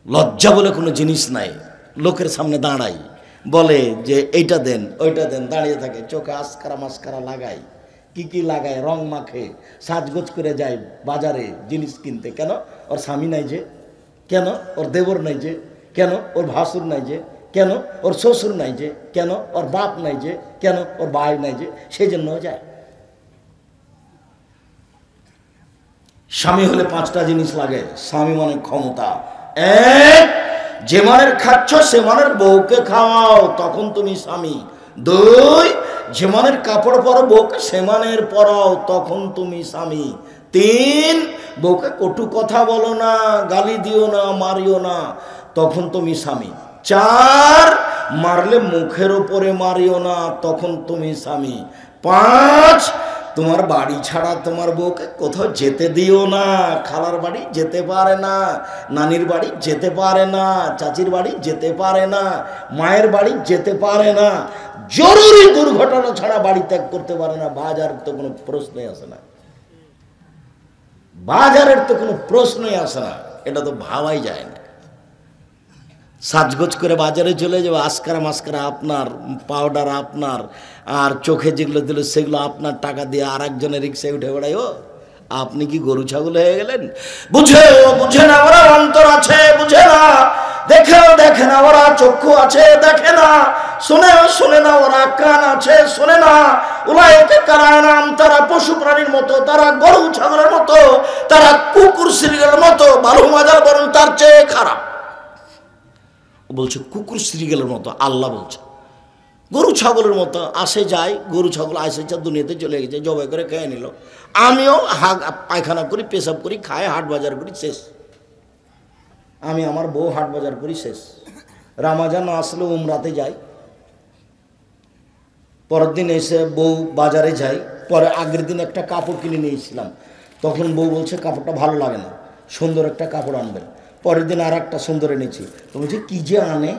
লজ্জা বলে কোনো জিনিস নাই। লোকের সামনে দাঁড়াই, বলে যে এইটা দেন ওইটা দেন, দাঁড়িয়ে থাকে, চোখে আস্কারা মাস্কারা লাগাই, কি কি লাগায়, রং মাখে, সাজগোজ করে যায় বাজারে জিনিস কিনতে। কেন? ওর স্বামী নাই যে, কেন? ওর দেবর নাই যে, কেন? ওর ভাসুর নাই যে, কেন? ওর শ্বশুর নাই যে, কেন? ওর বাপ নাই যে, কেন? ওর ভাই নাই যে, সেই জন্য যায়। স্বামী হলে 5টা জিনিস লাগে। স্বামী মানে ক্ষমতা। এক, যে মানের খাচ্ছ সে মানের বউকে খাওয়াও, তখন তুমি স্বামী। 2, যে মানের কাপড় পরো বউকে সে মানের পরাও, তখন তুমি স্বামী। 3, বউকে কটু কথা বলো না, গালি দিও না, মারিও না, তখন তুমি স্বামী। 4, মারলে মুখের উপরে মারিও না, তখন তুমি স্বামী। 5, তোমার বাড়ি ছাড়া তোমার বউকে কোথাও যেতে দিও না। খালার বাড়ি যেতে পারে না, নানির বাড়ি যেতে পারে না, চাচির বাড়ি যেতে পারে না, মায়ের বাড়ি যেতে পারে না, জরুরি দুর্ঘটনা ছাড়া বাড়ি ত্যাগ করতে পারে না। বাজারের তো কোনো প্রশ্নই আসে না, বাজারের তো কোনো প্রশ্নই আসে না, এটা তো ভাবাই যায় না। সাজগোজ করে বাজারে চলে যাবে, আস্কারা মাস্কারা আপনার, পাউডার আপনার, আর চোখে যেগুলো দিল সেগুলো আপনার, টাকা দিয়ে আর একজনের রিক্সায় উঠে বেড়াই। ও আপনি কি গরু ছাগল হয়ে গেলেন? বুঝে বুঝে না ওরা অন্তর আছে, বুঝে না, দেখেও দেখে না ওরা চক্ষু আছে, দেখে না, শুনেও শুনে না ওরা কান আছে, শুনে না। উলাইকা কারানাম, তারা পশু প্রাণীর মতো, তারা গরু ছাগলের মতো, তারা কুকুর শ্রীগেলের মতো, বালু মাজার বরং তার চেয়ে খারাপ। বলছে কুকুর শ্রীগেলের মতো, আল্লাহ বলছে গরু ছাগলের মতো আসে যায়, গরু ছাগল আসে দুনিয়াতে চলে গেছে, জবাই করে খেয়ে নিল। আমিও পায়খানা করি, পেশাব করি, খাই, হাট বাজার করি, শেষ। আমি আমার বউ হাট বাজার করি, শেষ। রামাজান আসলে উমরাতে যাই, পরের দিন এসে বউ বাজারে যাই, পরে আগের দিন একটা কাপড় কিনে নিয়েছিলাম, তখন বউ বলছে কাপড়টা ভালো লাগে না, সুন্দর একটা কাপড় আনবেন। পরের দিন আর একটা সুন্দর এনেছি, তো বলছি কি যে আনে,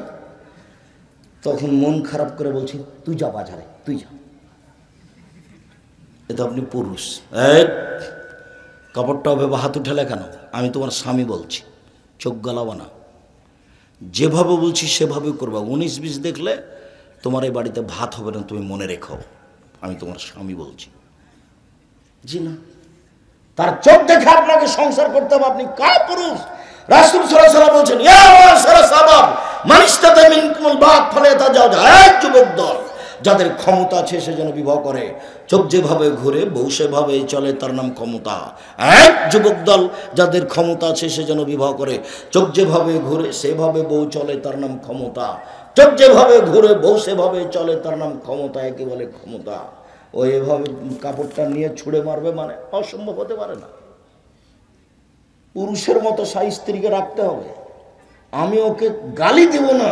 তখন মন খারাপ করে বলছি তুই যা বাজারে, তুই যা। এ তো আপনি পুরুষ, কাপড়টা হবে হাত উঠালে কেন? আমি তোমার স্বামী বলছি, চোখ গলাবো না, যেভাবে বলছি সেভাবে করবা। 19-20 দেখলে তোমার এই বাড়িতে ভাত হবে না, তুমি মনে রেখো, আমি তোমার স্বামী বলছি। জি না, তার চোখ দেখে আপনাকে সংসার করতে হবে, আপনি কার পুরুষ? রাসূল সাল্লাল্লাহু আলাইহি ওয়াসাল্লাম বলেছেন ইয়া মাশারা সাবাব মান ইসতাতা মিনকুমুল বাত ফালায়াতাজাওয়াজ। এক যুবক দল, যাদের ক্ষমতা আছে সে যেন বিবাহ করে। চোখ যেভাবে ঘুরে বউ সেভাবে চলে, তার নাম ক্ষমতা। এক যুবক দল, যাদের ক্ষমতা আছে সে যেন বিবাহ করে। চোখ যেভাবে ঘুরে সেভাবে বউ চলে, তার নাম ক্ষমতা। চোখ যেভাবে ঘুরে বউ সেভাবে চলে, তার নাম ক্ষমতা। একে বলে ক্ষমতা। ও এভাবে কাপড়টা নিয়ে ছুঁড়ে মারবে মানে অসম্ভব হতে পারে না। পুরুষের মতো স্ত্রীকে রাখতে হবে। আমি ওকে গালি দেব না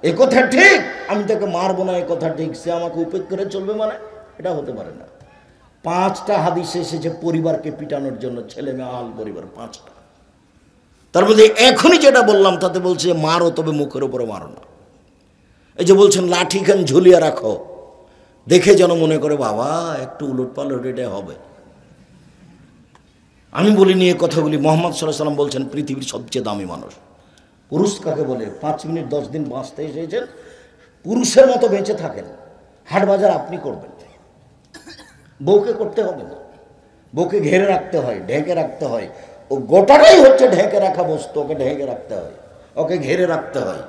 এ কথা ঠিক, আমি তাকে মারবো না এ কথা ঠিক, সে আমাকে উপেক্ষা করে চলবে মানে এটা হতে পারে না। 5টা হাদিস এসেছে পরিবারকে পিটানোর জন্য, ছেলে মেয়ে আল পরিবার 5টা। তার মধ্যে এখনই যেটা বললাম তাতে বলছে মারো, তবে মুখের উপরে মারো না। এই যে বলছেন লাঠি খান ঝুলিয়ে রাখো, দেখে যেন মনে করে বাবা একটু উলট পালট এটা হবে। আমি বলিনি এ কথাগুলি, মুহাম্মদ সাল্লাল্লাহু আলাইহি ওয়াসাল্লাম বলছেন পৃথিবীর সবচেয়ে দামি মানুষ পুরুষ কাকে বলে। 5 মিনিট 10 দিন বাঁচতে এসেছেন, পুরুষের মতো বেঁচে থাকেন। হাট বাজার আপনি করবেন, বউকে করতে হবে না। বউকে ঘেরে রাখতে হয়, ঢেকে রাখতে হয়। ও গোটাটাই হচ্ছে ঢেকে রাখা বস্তু, ওকে ঢেকে রাখতে হয়, ওকে ঘেরে রাখতে হয়।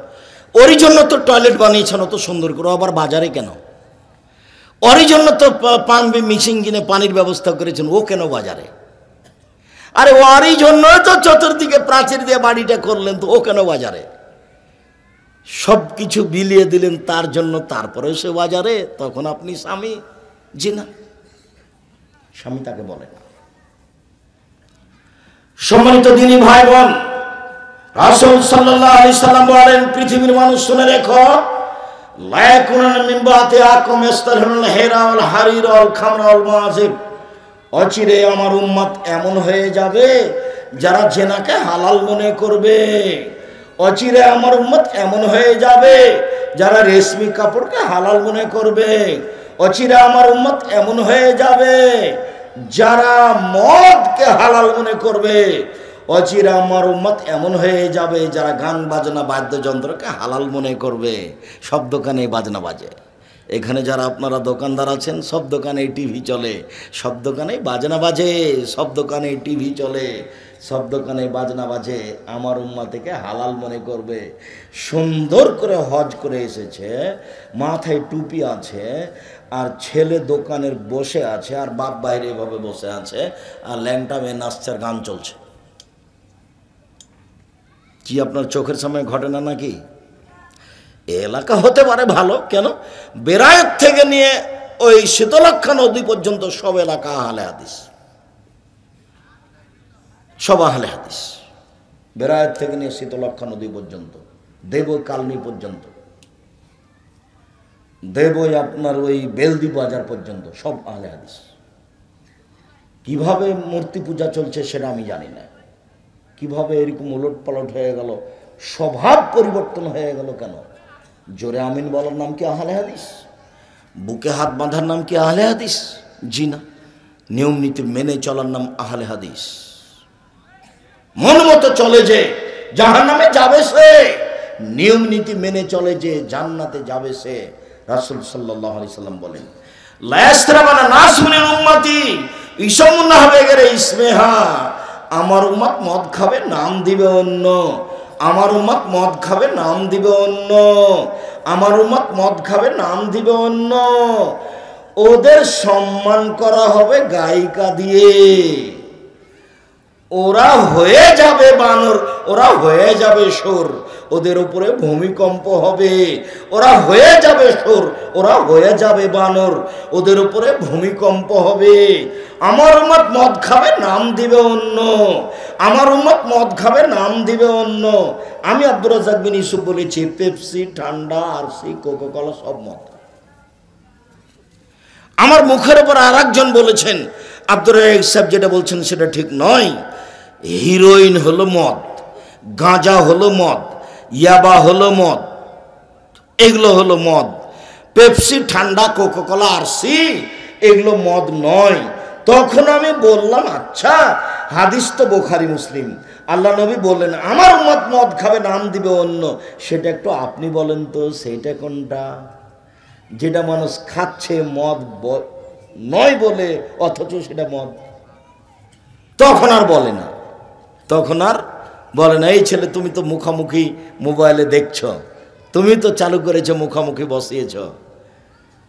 ওরই জন্য তো টয়লেট বানিয়েছেন অত সুন্দর করে, আবার বাজারে কেন? ওরই জন্য তো মিশিং কিনে পানির ব্যবস্থা করেছেন, ও কেন বাজারে? আরে ওরই জন্য তো চতুর্দিকে প্রাচীর দিয়ে বাড়িটা করলেন, তো ও কেন বাজারে? সব কিছু বিলিয়ে দিলেন তার জন্য, তারপরে সে বাজারে, তখন আপনি স্বামী? জি না, স্বামী তাকে বলে না। সম্মানিত দিনী ভাই বোন, রাসূল সাল্লাল্লাহু আলাইহি সাল্লাম বলেন পৃথিবীর মানুষ শুনে রেখো, লা ইয়াকুনানা মিন বাতি আকুম ইস্তালহুল হিরা ওয়াল হারির ওয়াল খামর ওয়াল মাযিব। অচিরে আমার উম্মত এমন হয়ে যাবে যারা জেনাকে হালাল মনে করবে। অচিরে আমার উম্মত এমন হয়ে যাবে যারা রেশমি কাপড়কে হালাল মনে করবে। অচিরে আমার উম্মত এমন হয়ে যাবে যারা মদকে হালাল মনে করবে। অচিরে আমার উম্মত এমন হয়ে যাবে যারা গান বাজনা বাদ্যযন্ত্রকে হালাল মনে করবে। সব দোকানে বাজনা বাজে। এখানে যারা আপনারা দোকানদার আছেন, সব দোকানে টিভি চলে, সব দোকানে বাজনা বাজে, সব দোকানে টিভি চলে, সব দোকানে বাজনা বাজে। আমার উম্মা থেকে হালাল মনে করবে। সুন্দর করে হজ করে এসেছে, মাথায় টুপি আছে, আর ছেলে দোকানের বসে আছে, আর বাপ বাইরে এভাবে বসে আছে, আর ল্যাংটা মেয়ে নাচছে, আর গান চলছে। কি আপনার চোখের সামনে ঘটে না নাকি? এলাকা হতে পারে ভালো, কেন? বেরায়েত থেকে নিয়ে ওই শীতলক্ষা নদী পর্যন্ত সব এলাকা আহলে হাদিস, সব আহলে হাদিস। বেরায়েত থেকে নিয়ে শীতলক্ষা নদী পর্যন্ত, দেব কালনি পর্যন্ত, দেব আপনার ওই বেলদি বাজার পর্যন্ত সব আহলে হাদিস। কিভাবে মূর্তি পূজা চলছে সেটা আমি জানি না। কিভাবে এরকম উলট পালট হয়ে গেল, স্বভাব পরিবর্তন হয়ে গেল কেন? জোরে আমিন বলার নাম কি আহলে হাদিস? বুকে হাত বাঁধার নাম কি আহলে হাদিস? জি না। নিয়ম নীতি মেনে চলার নাম আহলে হাদিস। মন মতো চলে যে জাহান্নামে যাবে সে, নিয়ম নীতি মেনে চলে যে জান্নাতে যাবে সে। রাসূল সাল্লাল্লাহু আলাইহি সাল্লাম বলেন, লা ইয়াসরাবানা নাসু মিন উম্মতি ইসমুন হবে গেরে ইসমেহা। আমার উম্মত মদ খাবে, নাম দিবে অন্য। আমার উম্মত মদ খাবে, নাম দিবে অন্য। আমার উম্মত মদ খাবে, নাম দিবে অন্য। ওদের সম্মান করা হবে গায়িকা দিয়ে। ওরা হয়ে যাবে বানর, ওরা হয়ে যাবে সুর, ওদের উপরে ভূমিকম্প হবে। ওরা হয়ে যাবে সুর, ওরা হয়ে যাবে বানর, ওদের উপরে ভূমিকম্প হবে। আমার উম্মত মদ খাবে, নাম দিবে অন্য। আমার উম্মত মদ খাবে, নাম দিবে অন্য। আমি আব্দুর রাজ্জাক বিন ইউসুফ বলেছি, পেপসি, ঠান্ডা, আরসি, কোকাকোলা সব মদ। আমার মুখের উপর আর একজন বলেছেন, আব্দুর রাজ্জাক সাহেব যেটা বলছেন সেটা ঠিক নয়। হিরোইন হলো মদ, গাঁজা হলো মদ, ইয়াবা হলো মদ, এগুলো হলো মদ। পেপসি, ঠান্ডা, কোকাকোলা, আরসি এগুলো মদ নয়। তখন আমি বললাম, আচ্ছা হাদিস তো বুখারী মুসলিম, আল্লাহ নবী বললেন আমার উম্মত মদ খাবে, নাম দিবে অন্য। সেটা একটু আপনি বলেন তো, সেইটা কোনটা? যেটা মানুষ খাচ্ছে মদ নয় বলে, অথচ সেটা মদ। তখন আর বলে না, তখন আর বলে না, এই ছেলে তুমি তো মুখামুখি মোবাইলে দেখছ, তুমি তো চালু করেছো, মুখামুখি বসিয়েছ,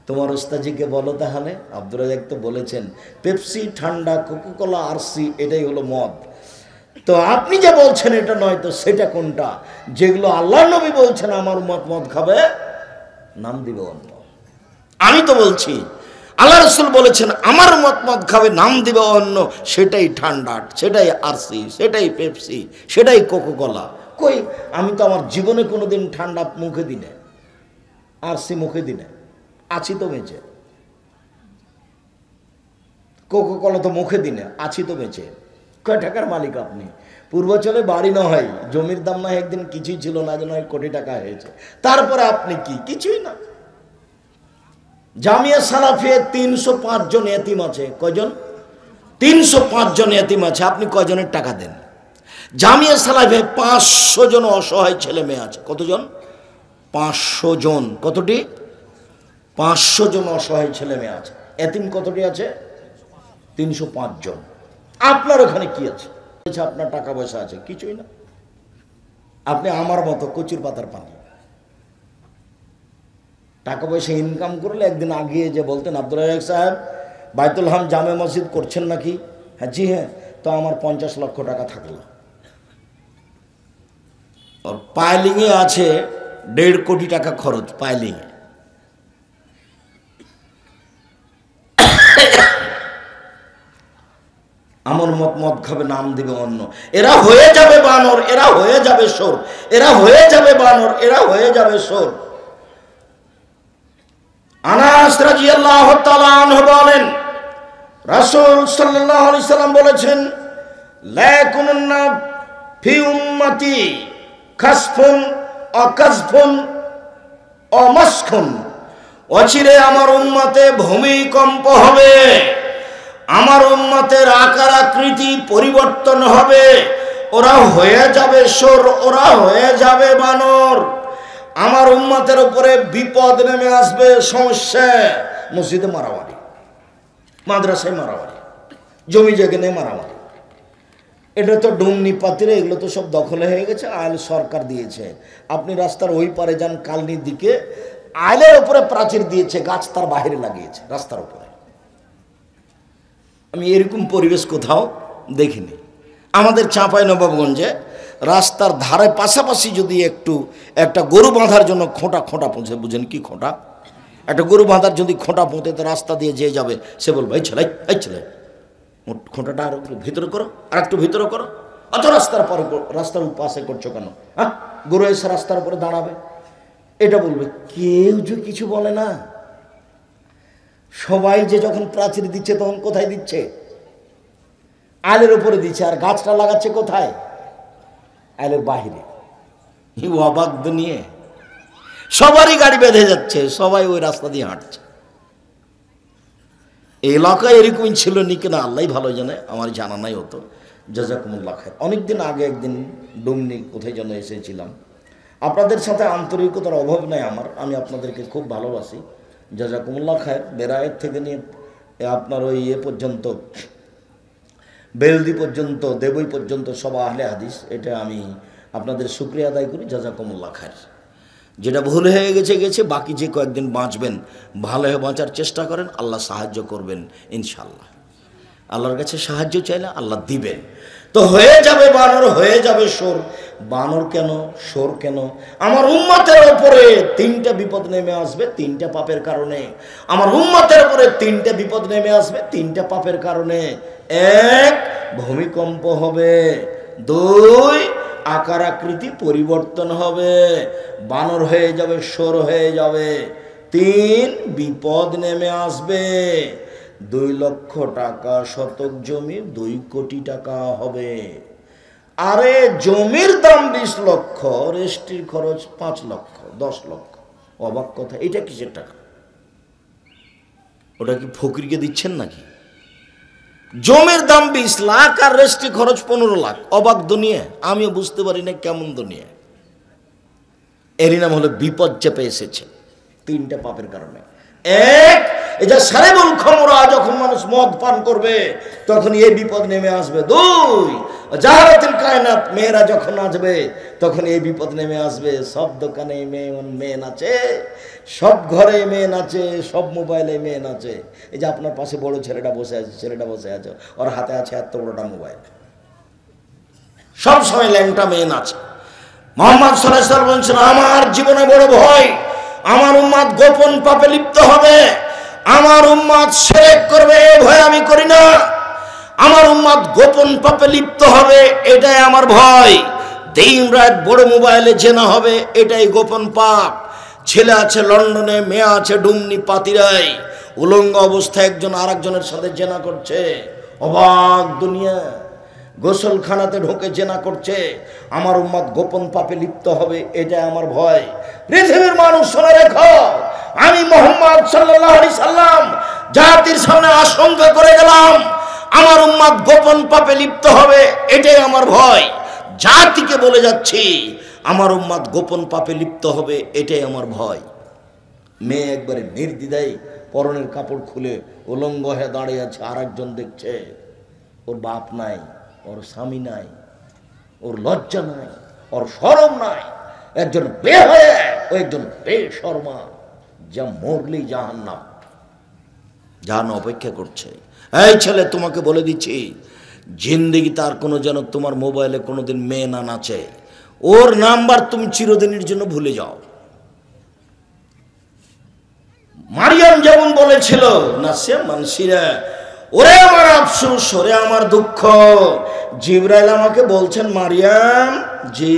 তোমার ওস্তাজিকে বলো তাহলে। আব্দুর রাজ্জাক তো বলেছেন পেপসি, ঠান্ডা, কোকাকোলা, আরসি এটাই হলো মদ। তো আপনি যে বলছেন এটা নয়, তো সেটা কোনটা? যেগুলো আল্লাহ নবী বলছেন আমার উম্মত মদ খাবে, নাম দিবে অন্য। আমি তো বলছি আল্লাহ রাসূল বলেছেন আমার উম্মত মদ খাবে, নাম দিবে অন্য। সেটাই ঠান্ডা, সেটাই আরসি, সেটাই পেপসি, সেটাই কোকাকোলা। কই, আমি তো আমার জীবনে কোনোদিন ঠান্ডা মুখে দিই না, আরসি মুখে দিই না, আছি তো বেঁচে। কোকাকোলা তো মুখে দিই না, আছি তো বেঁচে। কয় টাকার মালিক আপনি? পূর্বাচলে বাড়ি না হয়, জমির দাম না একদিন কিছুই ছিল না, যেন 1 কোটি টাকা হয়েছে। তারপরে আপনি কি? কিছুই না। জামিয়া সালাফিয়ে 305 জন এতিম আছে। কয়জন? 305 জন এতিম আছে। আপনি কয়জনের টাকা দেন? জামিয়া সালাফিয়ে 500 জন অসহায় ছেলে মেয়ে আছে। কতজন? 500 জন। কতটি? 500 জন অসহায় ছেলে মেয়ে আছে। এতিম কতটি আছে? 305 জন। আপনার ওখানে কি আছে? আপনার টাকা পয়সা আছে? কিছুই না। আপনি আমার মতো কচুর পাতার পানি। টাকা পয়সা ইনকাম করলে একদিন আগিয়ে যে বলতেন, আব্দুর রাজ্জাক সাহেব বাইতুল হাম জামে মসজিদ করছেন নাকি? হ্যাঁ, জি হ্যাঁ। তো আমার 50 লক্ষ টাকা থাকলো। আর পাইলিংয়ে আছে 1.5 কোটি টাকা খরচ। পাইলিংয়ে আমার মত মদ খাবে, নাম দিবে অন্য। এরা হয়ে যাবে বানর, এরা হয়ে যাবে সোর, এরা হয়ে যাবে বানর, এরা হয়ে যাবে সোর। আনাস রাদিয়াল্লাহু তাআলা আনহু বলেন, রাসূল সাল্লাল্লাহু আলাইহি সাল্লাম বলেছেন, লা ইয়াকুনুন্না ফি উম্মতি খাসফুন ওয়া কাযফুন ওয়া মাসখুন। অচিরে আমার উম্মতে ভূমিকম্প হবে, আমার উম্মতের আকার আকৃতি পরিবর্তন হবে, ওরা হয়ে যাবে সোর, ওরা হয়ে যাবে বানর। আমার উম্মতের উপরে বিপদ নেমে আসবে, সমস্যা। মসজিদে মারামারি, মাদ্রাসায় মারামারি, জমি জায়গা নিয়ে মারামারি। এটা তো ডুমনি পাতিরে, এগুলো তো সব দখলে হয়ে গেছে। আইল সরকার দিয়েছে। আপনি রাস্তার ওই পারে যান, কালনির দিকে, আইলের উপরে প্রাচীর দিয়েছে, গাছ তার বাহিরে লাগিয়েছে রাস্তার উপরে। আমি এরকম পরিবেশ কোথাও দেখিনি। আমাদের চাঁপাইনবাবগঞ্জে রাস্তার ধারে পাশাপাশি যদি একটা গরু বাঁধার জন্য খোঁটা পৌঁছে, বুঝেন কি খোঁটা, একটা গরু বাঁধার যদি খোঁটা পৌঁছে, তো রাস্তা দিয়ে যে যাবে সে বলবে, এই ছেলে খোঁটাটা আর একটু ভিতরে করো, আর একটু ভিতরে করো, অত রাস্তার পাশে করছো কেন? হ্যাঁ, গরু এসে রাস্তার উপরে দাঁড়াবে, এটা বলবে। কেউ যে কিছু বলে না। সবাই যে যখন প্রাচীর দিচ্ছে তখন কোথায় দিচ্ছে? আইলের উপরে দিচ্ছে। আর গাছটা লাগাচ্ছে কোথায়? আইলের বাহিরে। অবাক দুনিয়া। সবারই গাড়ি বেঁধে যাচ্ছে, সবাই ওই রাস্তা দিয়ে হাঁটছে। এই এলাকায় এরকমই ছিল নি কিনা আল্লাহ ভালো জানে, আমার জানা নাই হতো। জাযাকুমুল্লাহ খায়ের। অনেকদিন আগে একদিন ডুমনি কোথায় যেন এসেছিলাম। আপনাদের সাথে আন্তরিকতার অভাব নাই আমার, আমি আপনাদেরকে খুব ভালোবাসি। জাযাকুমুল্লাহ খায়ের। বেরায়েত থেকে নিয়ে আপনার ওই পর্যন্ত, বেলদি পর্যন্ত, দেবই পর্যন্ত সব আহলে হাদিস। এটা আমি আপনাদের শুকরিয়া আদায় করি। জাযাকুমুল্লাহ খায়ের। যেটা ভুল হয়ে গেছে, বাকি যে কয়েকদিন বাঁচবেন ভালো হয়ে বাঁচার চেষ্টা করেন, আল্লাহ সাহায্য করবেন ইনশাল্লাহ। আল্লাহর কাছে সাহায্য চাইলে আল্লাহ দিবেন। তো হয়ে যাবে বানর, হয়ে যাবে সোর। বানর কেন, সোর কেন? আমার উম্মতের উপরে 3টা বিপদ নেমে আসবে 3টা পাপের কারণে। আমার উম্মতের উপরে 3টা বিপদ নেমে আসবে 3টা পাপের কারণে। 1, ভূমিকম্প হবে। 2, আকার আকৃতি পরিবর্তন হবে, বানর হয়ে যাবে, সোর হয়ে যাবে। 3, বিপদ নেমে আসবে। 2 লক্ষ টাকা শতক জমি 2 কোটি টাকা হবে। আরে জমির দাম 20 লক্ষ, রেজিস্ট্রির খরচ 5 লক্ষ, 10 লক্ষ। অবাক কথা। এটা কিসের টাকা? ওটা কি ফকিরকে দিচ্ছেন নাকি? জমির দাম 20 লাখ আর রেজিস্ট্রি খরচ 15 লাখ। অবাক দুনিয়া। আমিও বুঝতে পারি না কেমন দুনিয়া। এরই নাম হলো বিপদ চেপে এসেছে 3টা পাপের কারণে। 1, এটা সারেবুল খমরা, যখন মানুষ মদ পান করবে তখন এই বিপদ নেমে আসবে। 2, জাহারাতুল কায়নাত, মেয়েরা যখন নাচবে তখন এই বিপদ নেমে আসবে। সব দোকানে মেয়ে নাচে, সব ঘরে মেয়ে নাচে, সব মোবাইলে মেয়ে নাচে। এই যে আপনার পাশে বড় ছেলেটা বসে আছে, ওর হাতে আছে এত বড়টা মোবাইল, সব সময় ল্যাংটা মেয়ে নাচে। মুহাম্মদ সাল্লাল্লাহু আলাইহি ওয়াসাল্লাম বলেছেন, আমার জীবনে বড় ভয়, আমার উম্মত গোপন পাপে লিপ্ত হবে, আমার উম্মত শিরক করবে, এই ভয় আমি করি না। আমার উম্মত গোপন পাপে লিপ্ত হবে, এটাই আমার ভয়। দিন রাত বড় মোবাইলে জেনা হবে, এটাই গোপন পাপ। ছেলে আছে লন্ডনে, মেয়ে আছে ডুমনি পাতিরাই, উলঙ্গ অবস্থায় একজন আরেকজনের সাথে জেনা করছে। অবাক দুনিয়া। গোসলখানাতে ঢোকে জেনা করছে। আমার উম্মত গোপন পাপে লিপ্ত হবে, এটাই আমার ভয়। পৃথিবীর মানুষ শুনে রেখো, আমি মুহাম্মদ সাল্লাল্লাহু আলাইহি সাল্লাম জাতির সামনে আশঙ্কা করে গেলাম, আমার উম্মত গোপন পাপে লিপ্ত হবে, এটাই আমার ভয়। জাতিকে বলে যাচ্ছি, আমার উম্মত গোপন পাপে লিপ্ত হবে, এটাই আমার ভয়। মেয়ে একবারে নির্দ্বিধায় পরনের কাপড় খুলে উলঙ্গ হয়ে দাঁড়িয়ে আছে, আর একজন দেখছে। ওর বাপ নাই, ওর স্বামী নাই, ওর লজ্জা নাই, ওর শরম নাই। একজন বেহায়া, ও একজন বেশরমা, যা মরলেই জাহান্নাম অপেক্ষা করছে। এই ছেলে, তোমাকে বলে দিচ্ছি, জিন্দেগি তার কোনো যেন তোমার মোবাইলে কোনোদিন মেয়ে না নাচে। ওর নাম্বার তুমি চিরদিনের জন্য ভুলে যাও। মারিয়াম যেমন বলেছিল, নাসিয়া মানসিরা, ওরে আমার আফসোস, ওরে আমার দুঃখ। জিবরাইল আমাকে বলছেন, মারিয়াম জি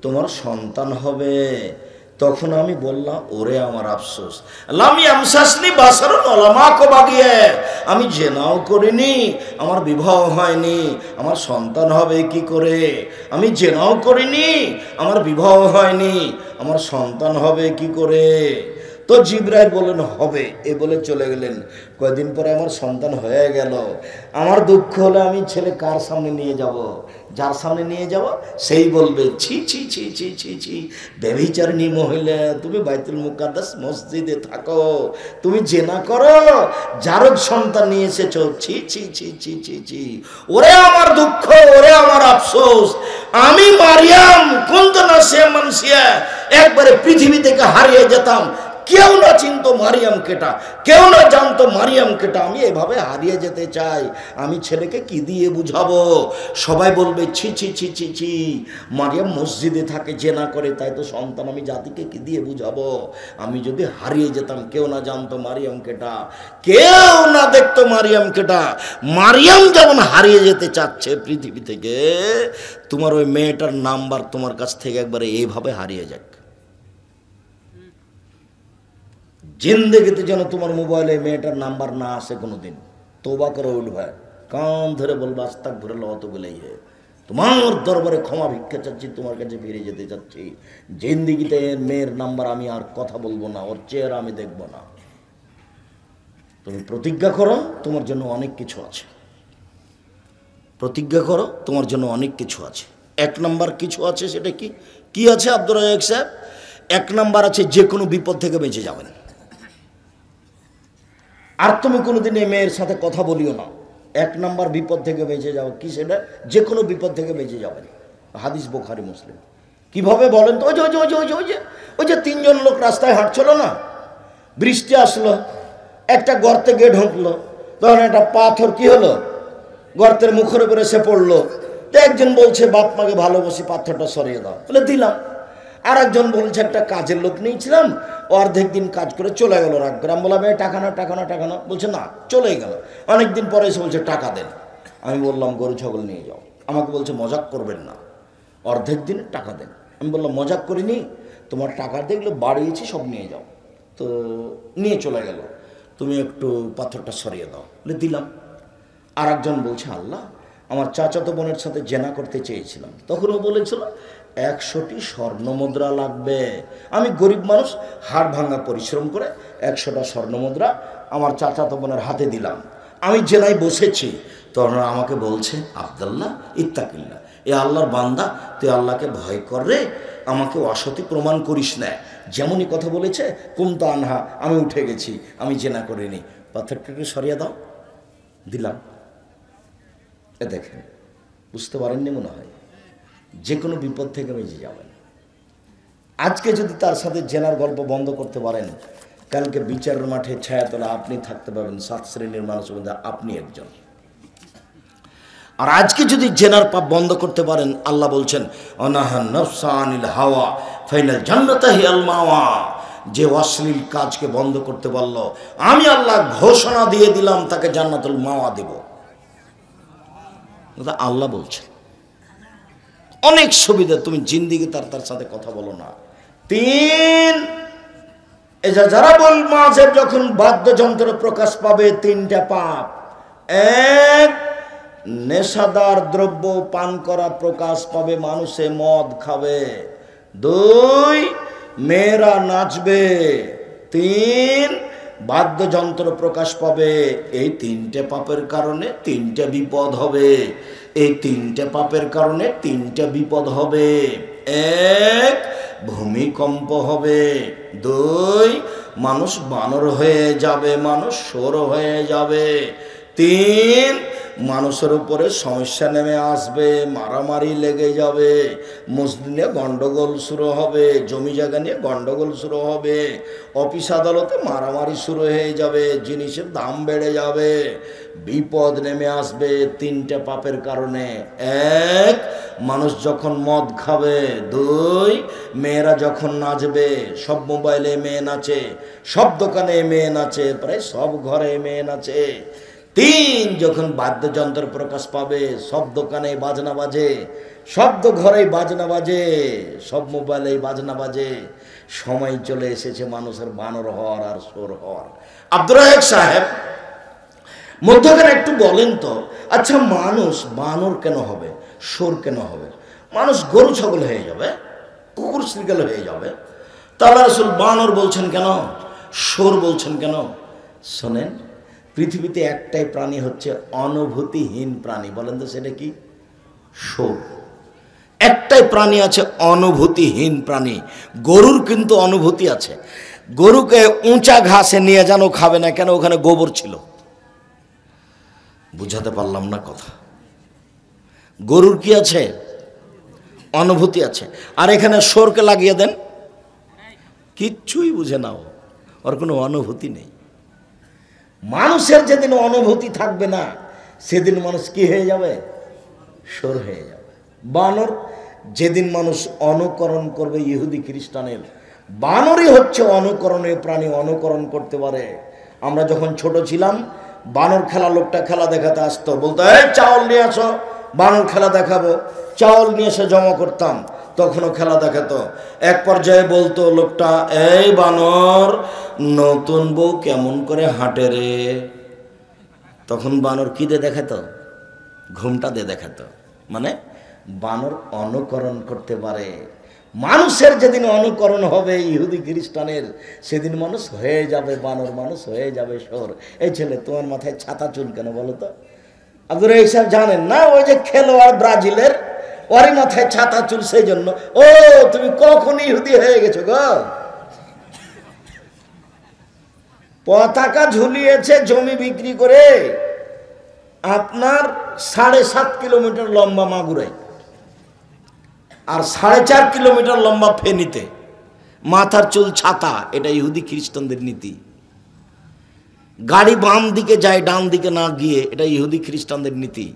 তোমার সন্তান হবে। তখন আমি বললাম, ওরে আমার আফসোস, লামি আমসাসনি বাসারুন ওলামাকো বাগিয়ে, আমি জেনাও করিনি, আমার বিবাহ হয়নি, আমার সন্তান হবে কি করে? আমি জেনাও করিনি, আমার বিবাহ হয়নি, আমার সন্তান হবে কি করে? তো জিবরাইল বললেন হবে, এ বলে চলে গেলেন। কয়েকদিন পরে আমার সন্তান হয়ে গেল। আমার দুঃখ হলে আমি ছেলে কার সামনে নিয়ে যাব? যার সামনে নিয়ে যাব সেই বলবে ছি ছি ছি ছি ছি ছি, ব্যভিচারিণী মহিলা, তুমি বাইতুল মুকাদ্দাস মসজিদে থাকো, তুমি জেনা করো, যার সন্তান নিয়ে এসেছো, ছি ছি ছি ছি ছি ছি। ওরে আমার দুঃখ, ওরে আমার আফসোস, আমি মারিয়াম কুনতু নাসিয়া মানসিয়া, একবারে পৃথিবী থেকে হারিয়ে যেতাম, কেউ না চিনতো মারিয়াম কেটা, কেউ না জানতো মারিয়াম কেটা। আমি এভাবে হারিয়ে যেতে চাই, আমি ছেলেকে কি দিয়ে বুঝাবো? সবাই বলবে ছি ছি ছি ছি ছি, মারিয়াম মসজিদে থাকে, জেনা করে, তাই তো সন্তান, আমি জাতিকে কি দিয়ে বুঝাবো? আমি যদি হারিয়ে যেতাম, কেউ না জানতো মারিয়াম কেটা, কেউ না দেখতো মারিয়াম কেটা। মারিয়াম যেমন হারিয়ে যেতে চাচ্ছে পৃথিবী থেকে, তোমার ওই মেয়েটার নাম্বার তোমার কাছ থেকে একবারে এইভাবে হারিয়ে যাক। জিন্দেগিতে যেন তোমার মোবাইলে মেয়েটার নাম্বার না আসে কোনোদিন। তওবা করে উঠবে, কান ধরে বলবে আস্তাগফিরুল্লাহ অত বলেই হে, তোমার দরবারে ক্ষমা ভিক্ষা চাচ্ছি, তোমার কাছে ফিরে যেতে চাচ্ছি। জিন্দেগিতে মেয়ের নাম্বার আমি আর কথা বলবো না, ওর চেহারা আমি দেখবো না। তুমি প্রতিজ্ঞা করো, তোমার জন্য অনেক কিছু আছে। প্রতিজ্ঞা করো, তোমার জন্য অনেক কিছু আছে। এক নাম্বার কিছু আছে, সেটা কি? কি আছে আব্দুর রাজ্জাক সাহেব? এক নাম্বার আছে, যে কোনো বিপদ থেকে বেঁচে যাবেন। আর তুমি কোনোদিন এই মেয়ের সাথে কথা বলিও না। এক নাম্বার বিপদ থেকে বেঁচে যাও, কি সেটা? যে কোনো বিপদ থেকে বেঁচে যাবেন। হাদিস বুখারী মুসলিম। কিভাবে বলেন তো? ওই যে তিনজন লোক রাস্তায় হাঁটছিল না, বৃষ্টি আসলো, একটা গর্তে গিয়ে ঢুকলো, তখন একটা পাথর কি হলো, গর্তের মুখের উপরে এসে পড়লো। তো একজন বলছে বাপ মাকে ভালোবাসি, পাথরটা সরিয়ে দাও, বলে দিলাম। আর একজন বলছে একটা কাজের লোক নিয়েছিলাম, অর্ধেক দিন কাজ করে চলে গেল, রাগ করে। আমি বললাম টাকা না, টাকা না, টাকা না, বলছে না, চলে গেল। অনেকদিন পরে এসে বলছে টাকা দেন। আমি বললাম গরু ছাগল নিয়ে যাও। আমাকে বলছে মজাক করবেন না, অর্ধেক দিনে টাকা দেন। আমি বললাম মজাক করিনি, তোমার টাকা দেখলে বাড়িয়েছি, সব নিয়ে যাও। তো নিয়ে চলে গেল, তুমি একটু পাথরটা সরিয়ে দাও, বলে দিলাম। আর একজন বলছে আল্লাহ, আমার চাচাতো বোনের সাথে জেনা করতে চেয়েছিলাম, তখন ও বলেছিল 100টি স্বর্ণ মুদ্রা লাগবে। আমি গরিব মানুষ, হাড় ভাঙা পরিশ্রম করে 100টা স্বর্ণ মুদ্রা আমার চাচাতো বোনের হাতে দিলাম। আমি জেনায় বসেছি, তখন আমাকে বলছে আব্দুল্লাহ ইত্তাকিল্লাহ, এ আল্লাহর বান্দা, তুই আল্লাহকে ভয় কর রে, আমাকে অসতী প্রমাণ করিস না। যেমনই কথা বলেছে কুমতা আনহা, আমি উঠে গেছি, আমি জেনা করিনি, পাথরটাকে সরিয়ে দাও, দিলাম। এ দেখেন, বুঝতে পারেননি মনে হয়, যে কোনো বিপদ থেকে বেঁচে যাবেন। আজকে যদি তার সাথে জেনার গল্প বন্ধ করতে পারেন, কালকে বিচারের মাঠে ছায়াতলা আপনি থাকতে পারবেন, 7 শ্রেণীর মানুষের মধ্যে আপনি একজন। আর আজকে যদি জেনার পাপ বন্ধ করতে পারেন, আল্লাহ বলছেন অনাহান নাফসা আনিল হাওয়া ফাইনাল জান্নাতা হিয়াল মাওয়া। যে অশ্লীল কাজকে বন্ধ করতে পারল, আমি আল্লাহ ঘোষণা দিয়ে দিলাম তাকে জান্নাতুল মাওয়া দেব। আল্লাহ বলছেন অনেক সুবিধা, তুমি জিন্দিগি তার সাথে কথা বলো না। 3 যারা বল মাঝে যখন বাদ্যযন্ত্র প্রকাশ পাবে, 3টা পাপ। 1, নেশাদার দ্রব্য পান করা প্রকাশ পাবে, মানুষে মদ খাবে। 2, মেয়েরা নাচবে। 3, বাদ্যযন্ত্র প্রকাশ পাবে। এই 3টে পাপের কারণে 3টে বিপদ হবে। এই 3টে পাপের কারণে 3টে বিপদ হবে। 1, ভূমিকম্প হবে। 2, মানুষ বানর হয়ে যাবে, মানুষ শোর হয়ে যাবে। 3, মানুষের উপরে সমস্যা নেমে আসবে, মারামারি লেগে যাবে, মসজিদে গন্ডগোল শুরু হবে, জমি জায়গা নিয়ে গন্ডগোল শুরু হবে, অফিস আদালতে মারামারি শুরু হয়ে যাবে, জিনিসের দাম বেড়ে যাবে, বিপদ নেমে আসবে 3টে পাপের কারণে। 1, মানুষ যখন মদ খাবে। 2, মেয়েরা যখন নাচবে, সব মোবাইলে মেয়ে নাচে, সব দোকানে মেয়ে নাচে, প্রায় সব ঘরে মেয়ে নাচে। 3, যখন বাদ্যযন্ত্র প্রকাশ পাবে, সব দোকানে বাজনা বাজে, সব ঘরে বাজনা বাজে, সব মোবাইলে বাজনা বাজে। সময় চলে এসেছে মানুষের বানর হওয়ার আর সোর হওয়ার। আব্দুর রাজ্জাক সাহেব, মধ্যখানে একটু বলেন তো, আচ্ছা মানুষ বানর কেন হবে, সোর কেন হবে? মানুষ গরু ছাগল হয়ে যাবে, কুকুর শ্রীকাল হয়ে যাবে, তা আল্লাহ রাসূল বানর বলছেন কেন? সোর বলছেন কেন? শোনেন, পৃথিবীতে একটাই প্রাণী হচ্ছে অনুভূতিহীন প্রাণী। বলেন তো সেটা কি? সোর। একটাই প্রাণী আছে অনুভূতিহীন প্রাণী। গরুর কিন্তু অনুভূতি আছে। গরুকে উঁচা ঘাসে নিয়ে যেন খাবে না, কেন? ওখানে গোবর ছিল। বুঝাতে পারলাম না কথা? গরুর কি আছে? অনুভূতি আছে। আর এখানে সোরকে লাগিয়ে দেন, কিচ্ছুই বুঝে নাও, ওর কোনো অনুভূতি নেই। মানুষের যেদিন অনুভূতি থাকবে না, সেদিন মানুষ কি হয়ে যাবে? সোর হয়ে যাবে। বানর। যেদিন মানুষ অনুকরণ করবে ইহুদি খ্রিস্টানের, বানরই হচ্ছে অনুকরণীয় প্রাণী, অনুকরণ করতে পারে। আমরা যখন ছোট ছিলাম, বানর খেলা লোকটা খেলা দেখাতে আসতো, বলতো এই চাউল নিয়ে আসো, বানর খেলা দেখাবো। চাউল নিয়ে এসে জমা করতাম, তখনও খেলা দেখাতো। এক পর্যায়ে বলতো লোকটা, এই বানর, নতুন বউ কেমন করে হাঁটে রে? তখন বানর কি দিয়ে দেখাতো? ঘুমটা দিয়ে দেখাতো। মানে বানর অনুকরণ করতে পারে। মানুষের যেদিন অনুকরণ হবে ইহুদি খ্রিস্টানের, সেদিন মানুষ হয়ে যাবে বানর, মানুষ হয়ে যাবে সোর। এই ছেলে, তোমার মাথায় ছাতা চুল কেন বলো তো? আপনারা এইসব জানেন না? ওই যে খেলোয়াড় ব্রাজিলের, ওরই মাথায় ছাতা চুল, সেই জন্য। ও, তুমি কখন ইহুদি হয়ে গেছো গো? পতাকা ঝুলিয়েছে জমি বিক্রি করে আপনার 7.5 কিলোমিটার লম্বা মাগুরায়, আর 4.5 কিলোমিটার লম্বা ফেনীতে মাথার চুল ছাতা। এটা ইহুদি খ্রিস্টানদের নীতি। গাড়ি বাম দিকে যায়, ডান দিকে না গিয়ে, এটা ইহুদি খ্রিস্টানদের নীতি।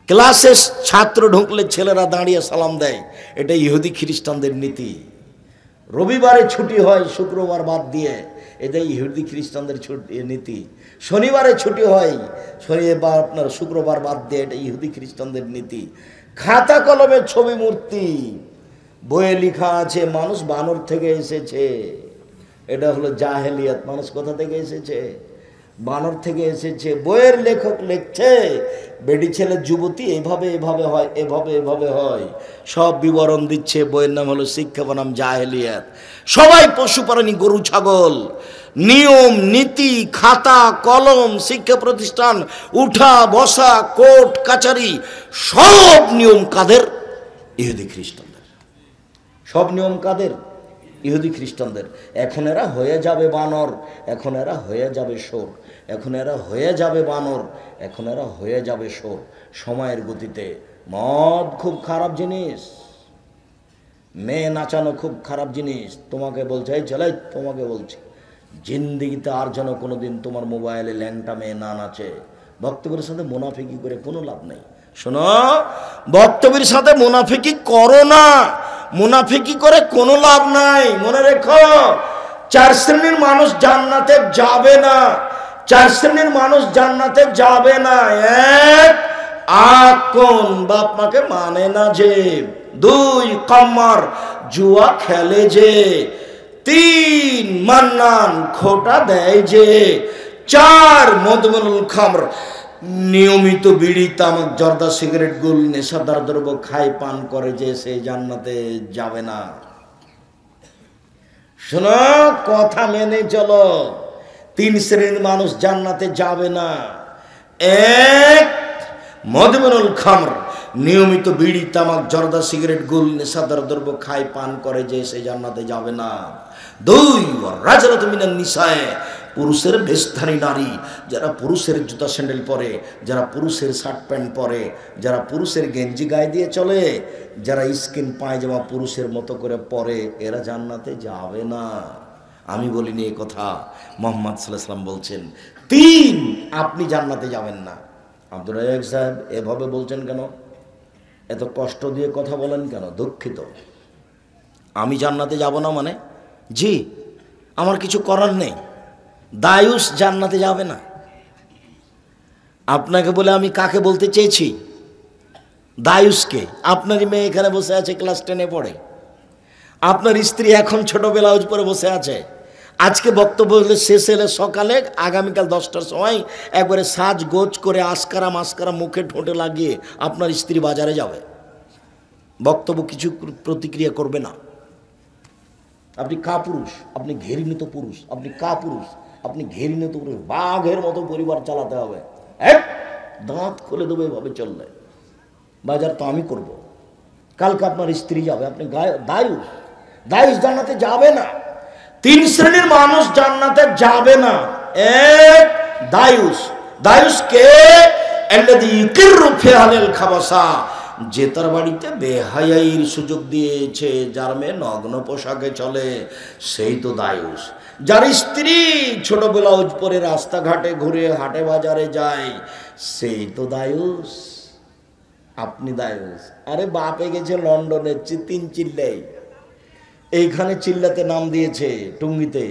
ক্লাসে ছাত্র ঢুকলে ছেলেরা দাঁড়িয়ে সালাম দেয়, এটা ইহুদি খ্রিস্টানদের নীতি। রবিবারে ছুটি হয় শুক্রবার বাদ দিয়ে, এটা ইহুদি খ্রিস্টানদের নীতি। শনিবারে ছুটি হয় শনিবার আপনার শুক্রবার বাদ দিয়ে, এটা ইহুদি খ্রিস্টানদের নীতি। খাতা কলমে ছবি মূর্তি, বইয়ে লেখা আছে মানুষ বানর থেকে এসেছে, এটা হলো জাহেলিয়াত। মানুষ কোথা থেকে এসেছে? বানর থেকে এসেছে। বইয়ের লেখক লিখছে বেটি ছেলে যুবতী এভাবে এভাবে হয়, এভাবে এভাবে হয়, সব বিবরণ দিচ্ছে। বইয়ের নাম হলো শিক্ষা বনাম জাহেলিয়াত। সবাই পশু প্রাণী, গরু ছাগল। নিয়ম নীতি, খাতা কলম, শিক্ষা প্রতিষ্ঠান, উঠা বসা, কোর্ট কাচারি, সব নিয়ম কাদের? ইহুদি খ্রিস্টানদের। সব নিয়ম কাদের? ইহুদি খ্রিস্টানদের। এখন এরা হয়ে যাবে বানর, এখন এরা হয়ে যাবে সোর, এখন এরা হয়ে যাবে বানর, এখন এরা হয়ে যাবে সোর। সময়ের গতিতে। মদ খুব খারাপ জিনিস, মেয়ে নাচানো খুব খারাপ জিনিস। তোমাকে বলছে, এই চলে, তোমাকে বলছি, জিন্দিগিতে আর যেন কোনোদিন তোমার মোবাইলে ল্যাংটা মেয়ে না নাচে। বক্তব্যের সাথে মুনাফিকি করে কোনো লাভ নেই। শোনো, বক্তব্যের সাথে মুনাফিকি করো না, মুনাফিকি করে কোনো লাভ নাই। মনে রেখো, 4 শ্রেণীর মানুষ জান্নাতে যাবে না, 4 শ্রেণীর মানুষ জান্নাতে যাবে না। 1, আকন, বাপ মাকে মানে না যে। 2, কাম্মার, জুয়া খেলে যে। 3, মান্নান, খোটা দেয় যে। 4, মদমনুল খামর, নিয়মিত বিড়ি তামাক জর্দা সিগারেট গুল নেশাদার দ্রব্য খায় পান করে যে, সে জান্নাতে যাবে না। শোনো, কথা মেনে চলো। 3 শ্রেণীর মানুষ জান্নাতে যাবে না। 1, মদমনুল খামর, নিয়মিত বিড়ি তামাক জর্দা সিগারেট গুল নেশাদার দ্রব্য খায় পান করে যে, সে জান্নাতে যাবে না। 2, রাজরাত মিনান নিসায়ে, পুরুষের বেশধারী নারী, যারা পুরুষের জুতা স্যান্ডেল পরে, যারা পুরুষের শার্ট প্যান্ট পরে, যারা পুরুষের গেঞ্জি গায়ে দিয়ে চলে, যারা স্কিন পায়জামা পুরুষের মতো করে পরে, এরা জান্নাতে যাবে না। আমি বলিনি এই কথা, মুহাম্মদ সাল্লাল্লাহু আলাইহি ওয়াসাল্লাম বলছেন। 3, আপনি জান্নাতে যাবেন না। আব্দুর রাজ্জাক সাহেব এভাবে বলছেন কেন? এত কষ্ট দিয়ে কথা বলেন কেন? দুঃখিত। আমি জান্নাতে যাব না মানে? জি, আমার কিছু করার নেই। দায়ুস জান্নাতে যাবে না। আপনাকে বলে আমি কাকে বলতে চেয়েছি? দায়ুসকে। আপনারই মেয়ে এখানে বসে আছে, ক্লাস 10-এ পড়ে। আপনার স্ত্রী এখন ছোট ব্লাউজ পরে বসে আছে। আজকে বক্তব্য শেষ হলে সকালে, আগামীকাল 10টার সময় একবারে সাজ গোজ করে আস্কারা মাস্কারা মুখে ঠোঁটে লাগিয়ে আপনার স্ত্রী বাজারে যাবে। বক্তব্য কিছু প্রতিক্রিয়া করবে না। আপনি কাপুরুষ, আপনি ঘৃণিত পুরুষ, আপনি কাপুরুষ, আপনি ঘৃণিত পুরুষ, বাঘের মতো পরিবার চালাতে হবে, দাঁত খুলে দেবো এভাবে চললে। বাজার তো আমি করব, কালকে আপনার স্ত্রী যাবে, আপনি দায়ুস, দায়ুস জান্নাতে যাবে না। 3 শ্রেণীর মানুষ জান্নাতে যাবে না। এক, দায়ুস। দায়ুস কে? আল্লাযী ইকিরু ফি আহলিল খাবাসা, যে তার বাড়িতে বেহায়াইর সুযোগ দিয়েছে, যার মেয়ে নগ্ন পোশাকে চলে, সেই তো দায়ুস। যার স্ত্রী ছোট ব্লাউজ পরে রাস্তাঘাটে ঘুরে হাটে বাজারে যায়, সেই তো দায়ুস। আপনি দায়ুস। আরে বাপে গেছে লন্ডনে 3 চিল্লাই, এইখানে চিল্লাতে নাম দিয়েছে টুঙ্গিতে,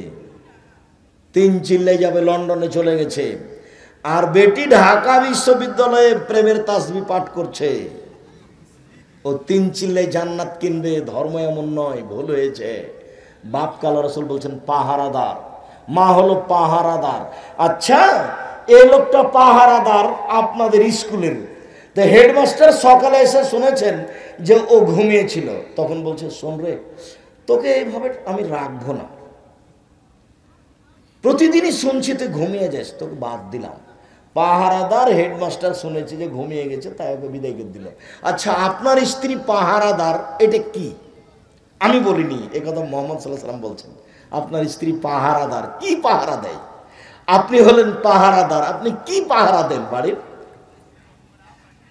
3 চিল্লাই যাবে, লন্ডনে চলে গেছে। আর বেটি ঢাকা বিশ্ববিদ্যালয়ে প্রেমের তাসবিহ পাঠ করছে, ও 3 চিল্লাই জান্নাত কিনবে। ধর্ম এমন নয়, ভুল হয়েছে। বাপ কালা রাসূল বলছেন পাহারাদার, মা হলো পাহারাদার। আচ্ছা, এই লোকটা পাহারাদার আপনাদের স্কুলের, তো হেডমাস্টার সকালে এসে শুনেছেন যে ও ঘুমিয়েছিল, তখন বলছে শোন রে, তোকে এইভাবে আমি রাখবো না, প্রতিদিনই শুনছি তুই ঘুমিয়ে যাস, তোকে বাদ দিলাম। পাহারাদার হেডমাস্টার শুনেছে যে ঘুমিয়ে গেছে, তাই ওকে বিদায় করে দিল। আচ্ছা, আপনার স্ত্রী পাহারাদার, এটা কি? আমি বলিনি, এ কথা মুহাম্মদ সাল্লাল্লাহু আলাইহি ওয়াসাল্লাম বলছেন। আপনার স্ত্রী পাহারাদার, কি পাহারা দেয়? আপনি হলেন পাহারাদার, আপনি কি পাহারা দেন বাড়ির?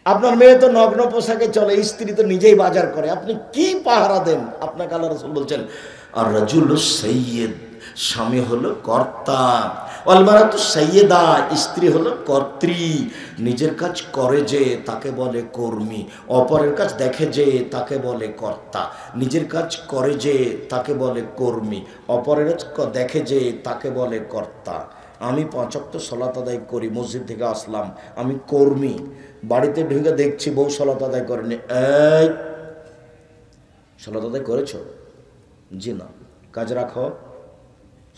আপনার মেয়ে তো নগ্ন পোশাকে চলে, স্ত্রী তো নিজেই বাজার করে, আপনি কি পাহারা দেন? আপনাকে আল্লাহ রাসূল বলছেন আর রাজুলু সাইয়্যিদ, স্বামী হলো কর্তা, ওয়াল মারাতু সাইয়্যিদা, স্ত্রী হলো কর্ত্রী। নিজের কাজ করে যে তাকে বলে কর্মী, অপরের কাজ দেখে যে তাকে বলে কর্তা। নিজের কাজ করে যে তাকে বলে কর্মী, অপরের দেখে যে তাকে বলে কর্তা। আমি 5 ওয়াক্ত সালাত আদায় করি, মসজিদ থেকে আসলাম, আমি কর্মী। বাড়িতে ঢুকে দেখছি বউ সালাত আদায় করেনি, এই সালাত আদায় করেছো? জি না। কাজ রাখো,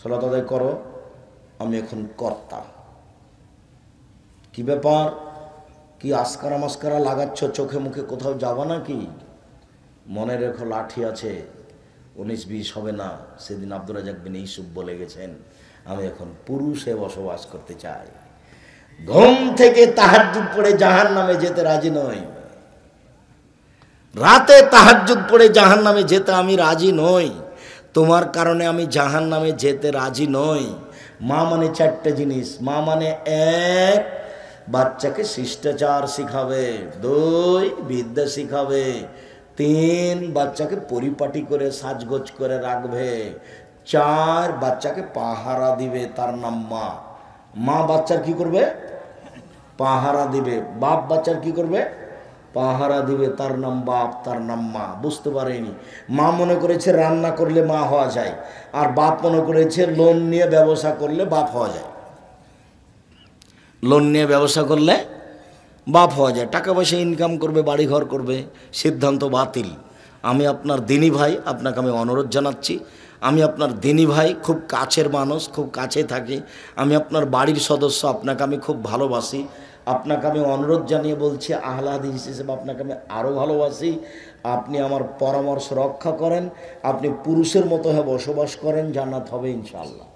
সালাত আদায় করো, আমি এখন কর্তা। কি ব্যাপার, কি আসকারা মাস্কারা লাগাচ্ছ চোখে মুখে, কোথাও যাবা নাকি? মনে রেখো লাঠি আছে, 19-20 হবে না। সেদিন আব্দুর রাজ্জাক বিন ইউসুফ বলে গেছেন, আমি এখন পুরুষে বসবাস করতে চাই। ঘুম থেকে তাহাজ্জুদ পড়ে জাহান্নামে যেতে রাজি নই। রাতে তাহাজ্জুদ পড়ে জাহান্নামে যেতে আমি রাজি নই। তোমার কারণে আমি জাহান্নামে যেতে রাজি নই। মা মানে 4টে জিনিস। মা মানে 1, বাচ্চাকে শিষ্টাচার শিখাবে, 2 বিদ্যা শিখাবে, 3 বাচ্চাকে পরিপাটি করে সাজগোজ করে রাখবে, 4 বাচ্চাকে পাহারা দিবে, তার নাম মা। মা বাচ্চার কি করবে? পাহারা দিবে। বাপ বাচ্চার কি করবে? পাহারা দিবে, তার নাম বাপ, তার নাম মা। বুঝতে পারেনি। মা মনে করেছে রান্না করলে মা হওয়া যায়, আর বাপ মনে করেছে লোন নিয়ে ব্যবসা করলে বাপ হওয়া যায়। লোন নিয়ে ব্যবসা করলে বাপ হওয়া যায়, টাকা পয়সা ইনকাম করবে, বাড়ি ঘর করবে। সিদ্ধান্ত বাতিল। আমি আপনার দিনী ভাই, আপনাকে আমি অনুরোধ জানাচ্ছি, আমি আপনার দিনী ভাই, খুব কাছের মানুষ, খুব কাছে থাকি, আমি আপনার বাড়ির সদস্য, আপনাকে আমি খুব ভালোবাসি। আপনাকে আমি অনুরোধ জানিয়ে বলছি, আহলে হাদিস হিসেবে আপনাকে আমি আরও ভালোবাসি। আপনি আমার পরামর্শ রক্ষা করেন, আপনি পুরুষের মতো হয়ে বসবাস করেন, জান্নাত হবে ইনশাআল্লাহ।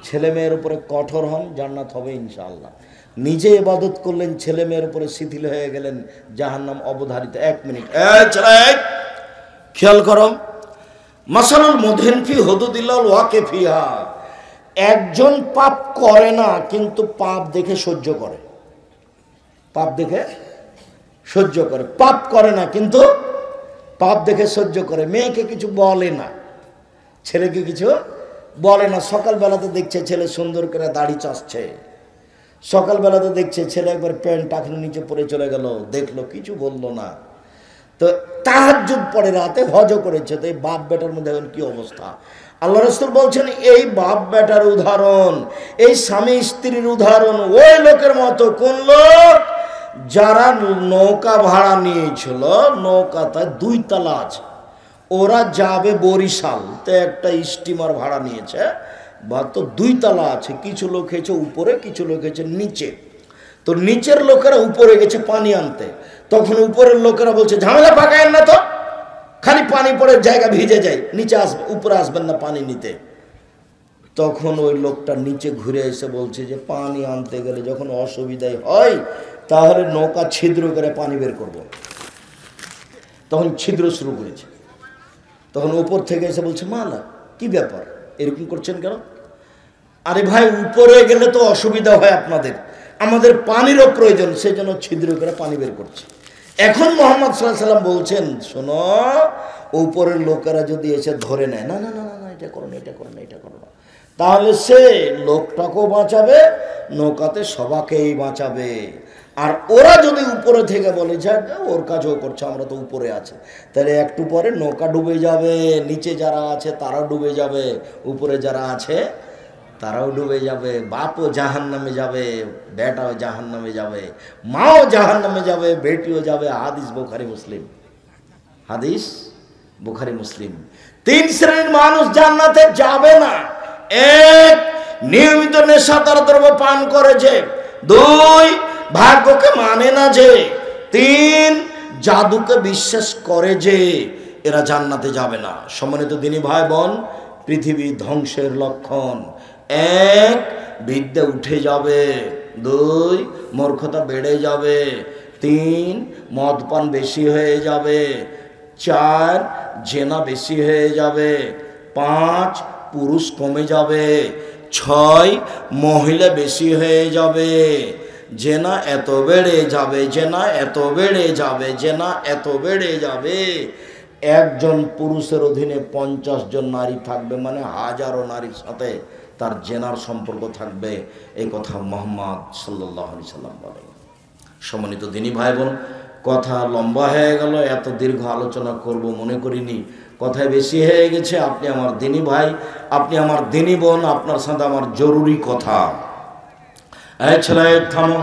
ছেলে মেয়ের উপরে কঠোর হন, জান্নাত হবে ইনশাআল্লাহ। নিজে ইবাদত করলেন, ছেলে মেয়ের উপরে শিথিল হয়ে গেলেন, জাহান্নাম অবধারিত। 1 মিনিট, খেয়াল করো। মাসালুল মুদহিন ফি হুদুদিল্লাহ ওয়াকে ফিহা, একজন পাপ করে না কিন্তু পাপ দেখে সহ্য করে। পাপ দেখে সহ্য করে। পাপ করে না কিন্তু পাপ দেখে সহ্য করে। মেয়েকে কিছু বলে না, ছেলেকে কিছু বলে না। সকালবেলাতে দেখছে ছেলে সুন্দর করে দাড়ি চাচ্ছে, সকালবেলাতে দেখছে ছেলে একবার প্যান্ট টাকনো নিচে পড়ে চলে গেল, দেখলো, কিছু বললো না। তো তাহাজ্জুদ পড়ে, রাতে হজও করেছে। তো এই বাপ বেটার মধ্যে এখন কি অবস্থা? আল্লাহ রাসূল বলছেন, এই বাপ বেটার উদাহরণ, এই স্বামী স্ত্রীর উদাহরণ ওই লোকের মতো। কোন লোক? যারা নৌকা ভাড়া নিয়েছিল, নৌকাতে 2 তলা আছে, ওরা যাবে বরিশাল, তো একটা স্টিমার ভাড়া নিয়েছে, বা তো 2 তলা আছে। কিছু লোক হয়েছে উপরে, কিছু লোক হয়েছে নিচে। তো নিচের লোকেরা উপরে গেছে পানি আনতে, তখন উপরের লোকেরা বলছে ঝামেলা পাকায়েন না তো, খালি পানি পড়ে জায়গা ভিজে যায়, নিচে আসবে, উপরে আসবেন না পানি নিতে। তখন ওই লোকটা নিচে ঘুরে এসে বলছে যে পানি আনতে গেলে যখন অসুবিধাই হয় তাহলে নৌকা ছিদ্র করে পানি বের করব। তখন ছিদ্র শুরু করেছে। তখন উপর থেকে এসে বলছে মালা কি ব্যাপার এরকম করছেন কেন? আরে ভাই উপরে গেলে তো অসুবিধা হয় আপনাদের, আমাদের পানিরও প্রয়োজন, সেই জন্য ছিদ্র করে পানি বের করছে। এখন মোহাম্মদ সাল্লাল্লাহু আলাইহি সাল্লাম বলছেন শোনো, উপরের লোকেরা যদি এসে ধরে নেয়, না না না না এটা করো না, এটা করো না, এটা করো না, তাহলে সে লোকটাকেও বাঁচাবে, নৌকাতে সবাকেই বাঁচাবে। আর ওরা যদি উপরে থেকে বলে যাক ওর কাজও করছে, আমরা তো উপরে আছে, তাহলে একটু পরে নৌকা ডুবে যাবে, নিচে যারা আছে তারাও ডুবে যাবে, উপরে যারা আছে তারাও ডুবে যাবে, বাপও জাহান্নামে যাবে, বেটাও জাহান্নামে যাবে, মাও জাহান্নামে যাবে, বেটিও যাবে। হাদিস বুখারী মুসলিম, হাদিস বুখারী মুসলিম। 3 শ্রেণীর মানুষ জান্নাতে যাবে না। 1, নিয়মিত নেশাদার দ্রব্য পান করেছে। 2, ভাগ্যকে মানে না যে। 3, জাদুকে বিশ্বাস করে যে, এরা জান্নাতে যাবে না। সম্মানিত দিনী ভাই বোন, পৃথিবী ধ্বংসের লক্ষণ। 1, বিদ্যা উঠে যাবে। 2, মূর্খতা বেড়ে যাবে। 3, মদ পান বেশি হয়ে যাবে। 4, জেনা বেশি হয়ে যাবে। 5, পুরুষ কমে যাবে। 6, মহিলা বেশি হয়ে যাবে। জেনা এত বেড়ে যাবে, জেনা এত বেড়ে যাবে, জেনা এত বেড়ে যাবে, একজন পুরুষের অধীনে 50 জন নারী থাকবে, মানে হাজারো নারীর সাথে তার জেনার সম্পর্ক থাকবে। এই কথা মুহাম্মদ সাল্লাল্লাহু আলাইহি সাল্লাম বলেন। সম্মানিত দিনী ভাই বোন, কথা লম্বা হয়ে গেল, এত দীর্ঘ আলোচনা করব মনে করিনি, কথায় বেশি হয়ে গেছে। আপনি আমার দিনী ভাই, আপনি আমার দিনী বোন, আপনার সাথে আমার জরুরি কথা। এই ছেলে থামো,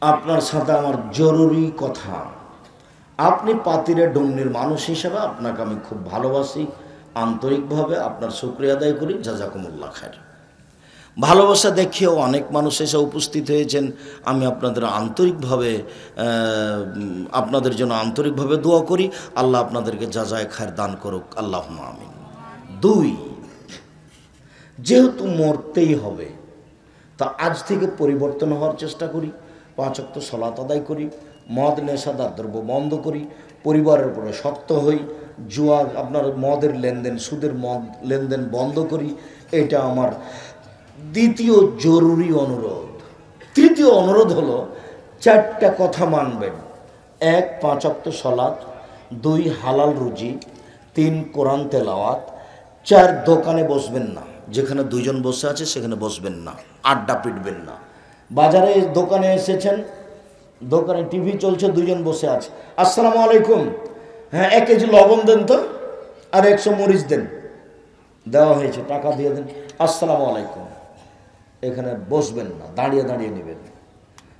আপনার সাথে আমার জরুরি কথা। আপনি পাতিরে ডুমনির মানুষ হিসেবে আপনাকে আমি খুব ভালোবাসি, আন্তরিকভাবে আপনার শুকরিয়া আদায় করি, জাযাকুমুল্লাহ খায়র। ভালোবাসা দেখিয়েও অনেক মানুষ এসে উপস্থিত হয়েছেন, আমি আপনাদের আন্তরিকভাবে আপনাদের জন্য আন্তরিকভাবে দোয়া করি, আল্লাহ আপনাদেরকে জাযায়ে খায়র দান করুক, আল্লাহুম্মা আমিন। 2, যেহেতু মরতেই হবে, তা আজ থেকে পরিবর্তন হওয়ার চেষ্টা করি, 5 ওয়াক্ত সালাত আদায় করি, মদ নেশাদার দ্রব্য বন্ধ করি, পরিবারের উপরে শক্ত হই, জুয়া আপনার মদের লেনদেন, সুদের মদ লেনদেন বন্ধ করি। এটা আমার 2য় জরুরি অনুরোধ। 3য় অনুরোধ হলো 4টা কথা মানবেন। 1, 5 ওয়াক্ত সালাত। 2, হালাল রুজি। 3, কোরআন তেলাওয়াত। 4, দোকানে বসবেন না, যেখানে 2 জন বসে আছে সেখানে বসবেন না, আড্ডা পিটবেন না। বাজারে দোকানে এসেছেন, দোকানে টিভি চলছে, 2 জন বসে আছে, আসসালামু আলাইকুম, হ্যাঁ 1 কেজি লবণ দেন তো, আর 100 মরিচ দেন, দেওয়া হয়েছে, টাকা দিয়ে দেন, আসসালামু আলাইকুম। এখানে বসবেন না, দাঁড়িয়ে দাঁড়িয়ে নেবেন।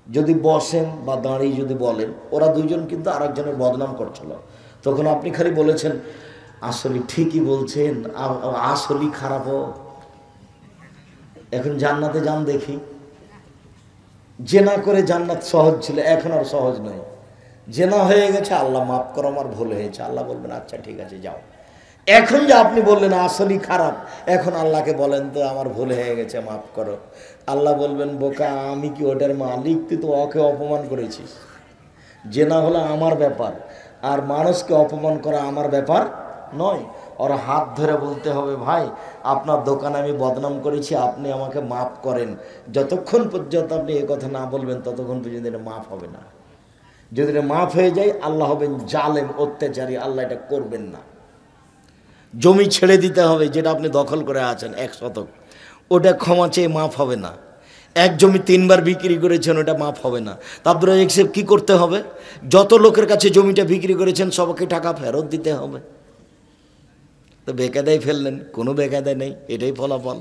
যদি বসেন বা দাঁড়িয়ে যদি বলেন, ওরা 2 জন কিন্তু আরেকজনের বদনাম করছিল, তখন আপনি খালি বলেছেন আসলে ঠিকই বলছেন, আসলেই খারাপ। এখন জান্নাতে যান দেখি। জেনা করে জান্নাত সহজ ছিল, এখন আর সহজ নয়। জেনা হয়ে গেছে, আল্লাহ মাফ করো আমার ভুল হয়েছে, আল্লাহ বলবেন আচ্ছা ঠিক আছে যাও। এখন যে আপনি বললেন আসলেই খারাপ, এখন আল্লাহকে বলেন তো আমার ভুল হয়ে গেছে মাফ করো, আল্লাহ বলবেন বোকা আমি কি ওটার মালিক, তুই তো ওকে অপমান করেছিস। জেনা হলো আমার ব্যাপার, আর মানুষকে অপমান করা আমার ব্যাপার নয়। ওর হাত ধরে বলতে হবে ভাই আপনার দোকানে আমি বদনাম করেছি, আপনি আমাকে মাফ করেন। যতক্ষণ পর্যন্ত আপনি এই কথা না বলবেন ততক্ষণ পর্যন্ত এটা মাফ হবে না। যদি এটা মাফ হয়ে যায় আল্লাহ হবেন জালেম, অত্যাচারী, আল্লাহ এটা করবেন না। জমি ছেড়ে দিতে হবে যেটা আপনি দখল করে আছেন 1 শতক, ওটা ক্ষমা চেয়ে মাফ হবে না। 1 জমি 3 বার বিক্রি করেছেন, ওটা মাফ হবে না। তারপরে কি করতে হবে? যত লোকের কাছে জমিটা বিক্রি করেছেন সবাইকে টাকা ফেরত দিতে হবে। তো বেকায়দায় ফেললেন, কোনো বেকায়দায় নেই, এটাই ফলাফল।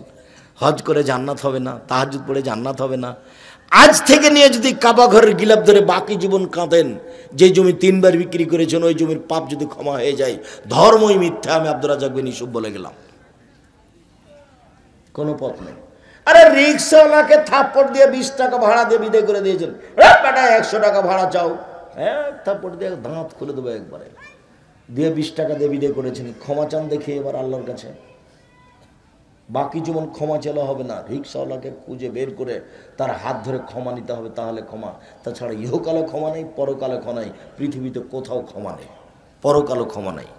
হজ করে জান্নাত হবে না, তাহাজ্জুদ পড়ে জান্নাত হবে না। আজ থেকে নিয়ে যদি কাবা ঘরের গিলাপ ধরে বাকি জীবন কাঁদেন, যে জমি 3 বার বিক্রি করেছেন ওই জমির পাপ যদি ক্ষমা হয়ে যায়, ধর্মই মিথ্যা, আমি আব্দুর রাজ্জাক বিন ইউসুফ বলে গেলাম, কোনো পথ নেই। আরে রিক্সাওয়ালাকে থাপ্পড় দিয়ে 20 টাকা ভাড়া দিয়ে বিদায় করে দিয়েছেন, বেটা 100 টাকা ভাড়া চাও, 1 থাপ্পড় দিয়ে দাঁত খুলে দেবো একবারে। দিয়ে 20 টাকা দিয়ে বিদায় করেছেন, ক্ষমা চান দেখে এবার আল্লাহর কাছে। বাকি জীবন ক্ষমা চাওয়া হবে না, রিক্সাওয়ালাকে খুঁজে বের করে তার হাত ধরে ক্ষমা নিতে হবে, তাহলে ক্ষমা। তাছাড়া ইহকালে ক্ষমা নেই, পরকালে ক্ষমা নেই, পৃথিবীতে কোথাও ক্ষমা নেই, পরকালে ক্ষমা নেই।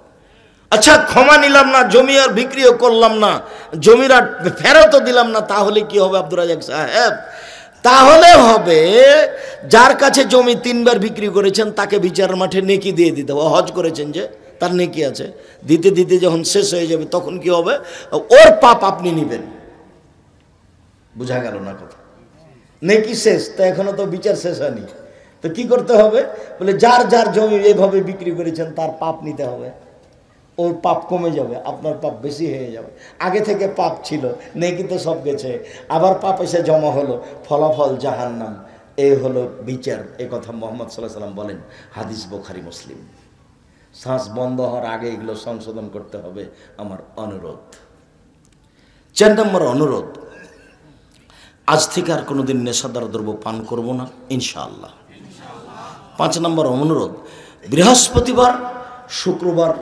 আচ্ছা, ক্ষমা নিলাম না, জমি আর বিক্রিও করলাম না, জমির আর ফেরতও দিলাম না, তাহলে কি হবে আব্দুর রাজ্জাক সাহেব? তাহলে হবে যার কাছে জমি 3 বার বিক্রি করেছেন তাকে বিচারের মাঠে নেকি দিয়ে দিতে হবে। হজ করেছেন যে তার নেকি আছে, দিতে দিতে যখন শেষ হয়ে যাবে তখন কি হবে? ওর পাপ আপনি নেবেন। বুঝা গেল না কথা? নেকি শেষ, তো এখনো তো বিচার শেষ হয়নি, তো কি করতে হবে? বলে যার যার জমি এইভাবে বিক্রি করেছেন তার পাপ নিতে হবে, ওর পাপ কমে যাবে, আপনার পাপ বেশি হয়ে যাবে। আগে থেকে পাপ ছিল, নেকি তো সব গেছে, আবার পাপ এসে জমা হলো, ফলাফল জাহান্নাম। এই হলো বিচার। এ কথা মুহাম্মদ সাল্লাল্লাহু আলাইহি ওয়াসাল্লাম বলেন, হাদিস বুখারী মুসলিম। শ্বাস বন্ধ হওয়ার আগে এগুলো সংশোধন করতে হবে, আমার অনুরোধ। 4 নম্বর অনুরোধ, আজ থেকে আর কোনোদিন নেশাদার দ্রব্য পান করব না, ইনশাআল্লাহ। 5 নম্বর অনুরোধ, বৃহস্পতিবার শুক্রবার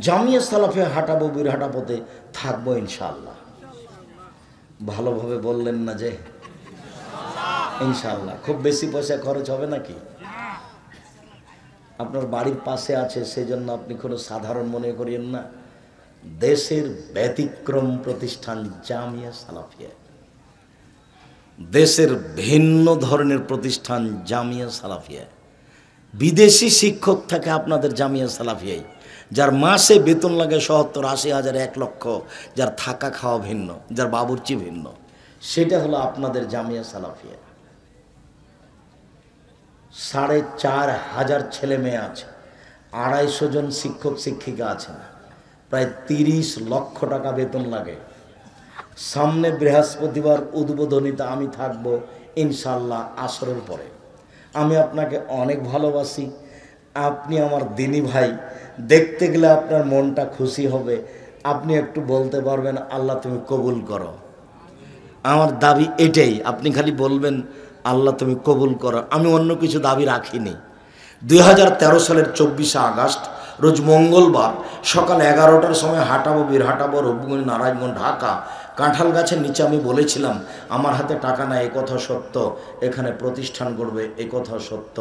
জামিয়া সালাফিয়া হাঁটাবো, বীরহাটা পথে থাকবো ইনশাআল্লাহ। ভালোভাবে বললেন না যে ইনশাআল্লাহ? খুব বেশি পয়সা খরচ হবে নাকি? আপনার বাড়ির পাশে আছে, সেজন্য আপনি কোনো সাধারণ মনে করিয়েন না। দেশের ব্যতিক্রম প্রতিষ্ঠান জামিয়া সালাফিয়া, দেশের ভিন্ন ধরনের প্রতিষ্ঠান জামিয়া সালাফিয়া। বিদেশি শিক্ষক থাকে আপনাদের জামিয়া সালাফিয়ায়, যার মাসে বেতন লাগে 70-80 হাজার, 1 লক্ষ, যার থাকা খাওয়া ভিন্ন, যার বাবুর্চি ভিন্ন, সেটা হলো আপনাদের জামিয়া সালাফিয়া। 4,500 ছেলে মেয়ে আছে, 250 জন শিক্ষক শিক্ষিকা আছেন, প্রায় 30 লক্ষ টাকা বেতন লাগে। সামনে বৃহস্পতিবার উদ্বোধনীতে আমি থাকবো ইনশাআল্লাহ আসরের পরে। আমি আপনাকে অনেক ভালোবাসি, আপনি আমার দিনী ভাই, দেখতে গেলে আপনার মনটা খুশি হবে। আপনি একটু বলতে পারবেন, আল্লাহ তুমি কবুল করো। আমার দাবি এটাই, আপনি খালি বলবেন আল্লাহ তুমি কবুল করো। আমি অন্য কিছু দাবি রাখিনি। 2013 সালের 24শে আগস্ট রোজ মঙ্গলবার সকাল 11টার সময় হাঁটাবো, বীরহাটাবো, রূপগঞ্জ, নারায়ণগঞ্জ, ঢাকা। কাঁঠাল গাছের নিচে আমি বলেছিলাম, আমার হাতে টাকা নাই, একথা সত্য, এখানে প্রতিষ্ঠান গড়বে, একথা সত্য,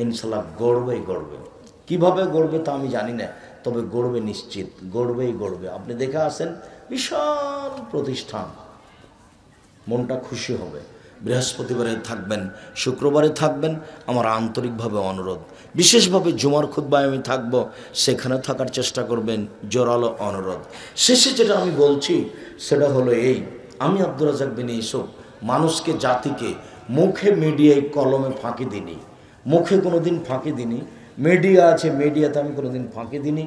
ইনশাল্লাহ গড়বেই গড়বে। কিভাবে গড়বে তা আমি জানি না, তবে গড়বে নিশ্চিত, গড়বেই গড়বে। আপনি দেখে আসেন, বিশাল প্রতিষ্ঠান, মনটা খুশি হবে। বৃহস্পতিবারে থাকবেন, শুক্রবারে থাকবেন, আমার আন্তরিকভাবে অনুরোধ। বিশেষভাবে জুমার খুতবায় আমি থাকব, সেখানে থাকার চেষ্টা করবেন, জোরালো অনুরোধ। শেষে যেটা আমি বলছি সেটা হলো এই, আমি আব্দুর রাজ্জাক বিন ইউসুফ মানুষকে, জাতিকে মুখে মিডিয়ায় কলমে ফাঁকি দিনি, মুখে কোনো দিন ফাঁকি দিনি। মিডিয়া আছে, মিডিয়াতে আমি কোনো দিন ফাঁকি দিনি,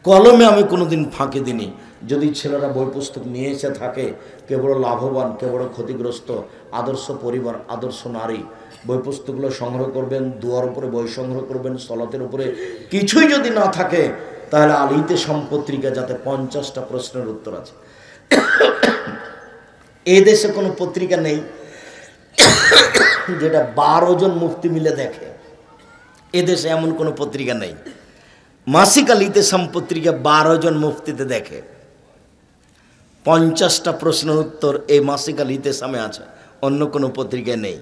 কলমে আমি কোনো দিন ফাঁকি দিনি। যদি ছেলেরা বই পুস্তক নিয়ে এসে থাকে, কে বড় লাভবান, কে বড় ক্ষতিগ্রস্ত, আদর্শ পরিবার, আদর্শ নারী, বই পুস্তকগুলো সংগ্রহ করবেন, দুয়ার উপরে বই সংগ্রহ করবেন, সলাতের উপরে কিছুই যদি না থাকে, তাহলে আল ইতিসাম পত্রিকা, যাতে 50টা প্রশ্নের উত্তর আছে। এই দেশে কোনো পত্রিকা নেই যেটা 12 জন মুফতি মিলে দেখে, এদেশে এমন কোনো পত্রিকা নেই। মাসিক আল ইতিসাম পত্রিকা 12 জন মুফতিতে দেখে, 50টা প্রশ্নের উত্তর এই মাসিক আল ইতিসামে আছে, অন্য কোনো পত্রিকায় নেই।